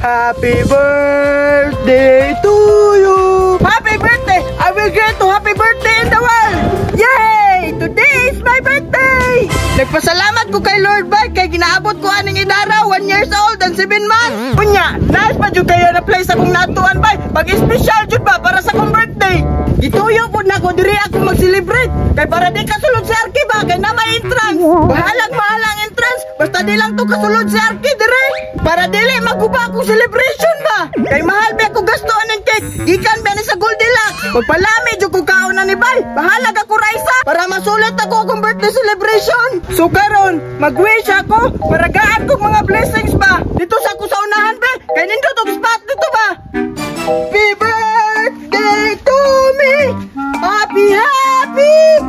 Happy birthday to you. Happy birthday! I will grant to happy birthday in the world. Yay! Today is my birthday. Nagpasalamat ko kay Lord Bay kay ginaabot ko aning idara 1 years old and 7 months. Unya, nice pa jud kayo na place akong natuan bay. Pag-special jud ba para sa akong birthday. Gituyo po na ko diri ako mag-celebrate. Kay para di kasulod sa arki ba kay na may entrance. Bahalang entrance basta di lang to kasulod sa arki diri. Para dili maguba akong celebration ba. Kay mahal ba ako gasto aning cake. Gikan ba ni sa Goldilocks. Pagpalami jud ko kaon na ni bay. Bahalag ako raisa para masulit ako akong birthday celebration. So karon, mag-wish ako para gaan kong mga blessings ba. Dito sa ako sa unahan ba. Kay nindot og spot dito ba. Happy birthday to me. Happy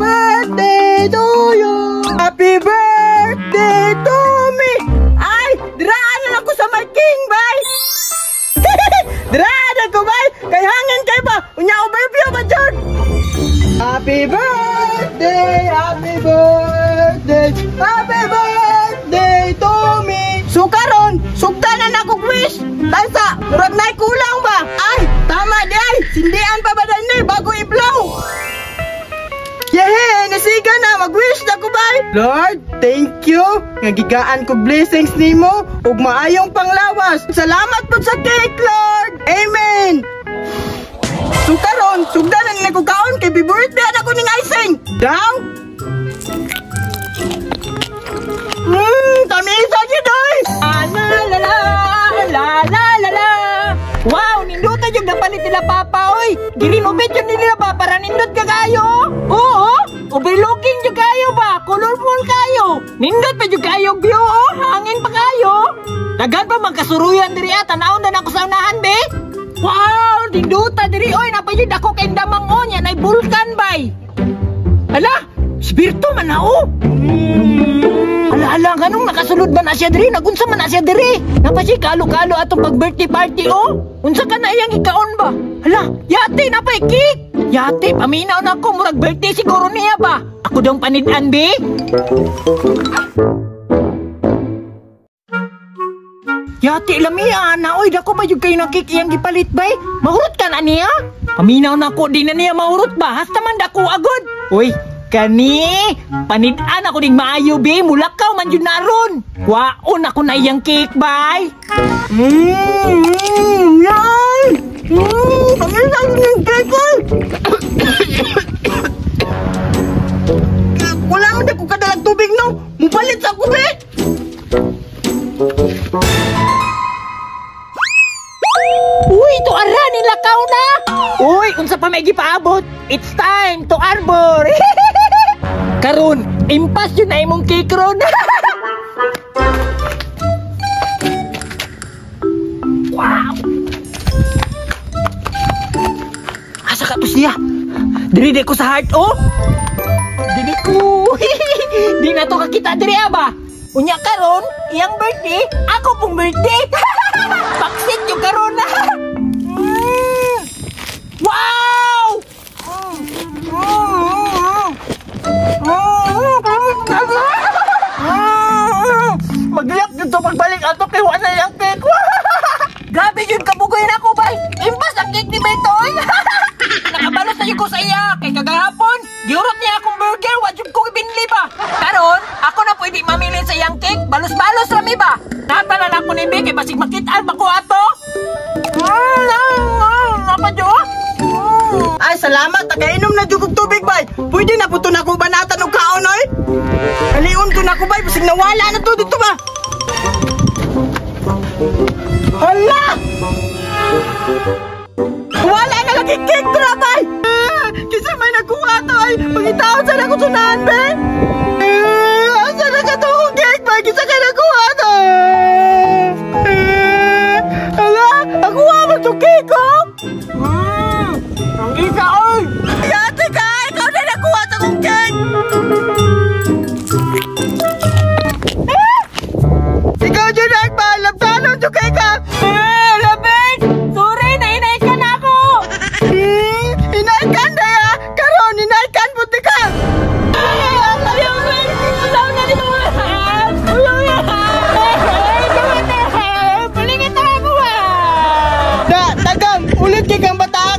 birthday to you. Happy birthday to me. Ay, diraan na ako sa my king bay. Diraan ako bay. Kay hangin kay ba. Unya overview ba jud. Happy birthday, happy birthday, happy birthday to me. So karon, sugdanan ako wish. Tansa, murag nay kulang ba? Ay, tama di ay. Sindian pa ba ni bago i-blow? Yehey, nasiga na, mag-wish na ko ba? Lord, thank you. Nagigaan ko blessings nimo ug maayong panglawas. Salamat po sa cake, Lord. Amen. So karon, sugdanan na ko kaon kay birthday na ko ning icing. Daw? Tamisa gyud ay. La. Wow, nindutan yung napalit nila papa, oy. Girinobate yun nila ba para nindot ka kayo? Oo, overlooking yung kayo ba? Colorful kayo. Nindot pa yung kayo view, oh. Hangin pa kayo. Dagan pa magkasuruyan diri at tanaw na ako sa unahan, be. Wow, nindutan diri, oy. Napayod ako kay damang on yan ay vulkan, bay. Ala, spirito man na, oh. Ala, ganong nakasulod ba na siya diri? Nagunsa man na siya diri? Napasya kalo-kalo atong pag-birthday party, oh? Unsa ka na iyang ikaon ba? Hala, yate, napay cake! Yate, paminaw na ako, murag birthday siguro niya ba? Ako daw panidan, be? Yate, lamiya, na, oy, dako ba yung kayo ng cake iyang gipalit, bay? Mahurot ka na niya? Paminaw na ako, di na niya mahurot ba? Hasta man dako agad. Uy, kani, panidaan ako ding maayo, be. Mulakaw man yun naron. Waon ako na iyang cake, bay. Yan. Pangisa yun yung cake, ay. Wala man ako kadalag tubig, no. Mupalit sa ako, be. Uy, to ara, nilakaw na. Uy, unsa pa may gipaabot? It's time to arbor. Karon, impas yun na imong cake ron. Wow! Asa ka to siya? Diri ko sa heart, oh? Diri ko. Di na to kakita diri, ba? Unya karon, iyang birthday, ako pong birthday. Baksit yung karon na. Wow! Magliyak dito pagbalik ato kay wala yung cake. Grabe yun, kabugoy na ako, bay. Imbas ang cake ni Betoy. Nakabalos na yun ko sa iya. Kay kagahapon, giurot niya akong burger, wajud ko ibinli ba? Karon, ako na pwede mamili sa iyang cake. Balos-balos rami ba? Natanan ako ni Be, kay basig makitaan ba ko ato? Napadyo? Ay, salamat. Tagainom na jugog tubig, bay. Pwede na puto na ko banatan o kaon, oy. Kaliun ko na ko, bay. Basig nawala na to dito ba? Hala! Wala na lagi cake to na, bay. Kasi may nakuha to, ay. Pagitaon sa na ko sunahan, bay. Asa na ka to kong cake, bay. Kisa ka nakuha to. Hala! Nakuha mo to cake, oh. Ang isa, oy! Yate ka! Ikaw na nakuha sa kong cake! Ikaw dyan ay paalam! Talon yung cake, ha! Labing! Sorry! Nainay ka na ako! Inaikan na, ya! Karon! Inaikan! Buti ka! Ayaw, man! Ayaw na dito! Ayaw na! Palingit na ako, ha! cake ang bata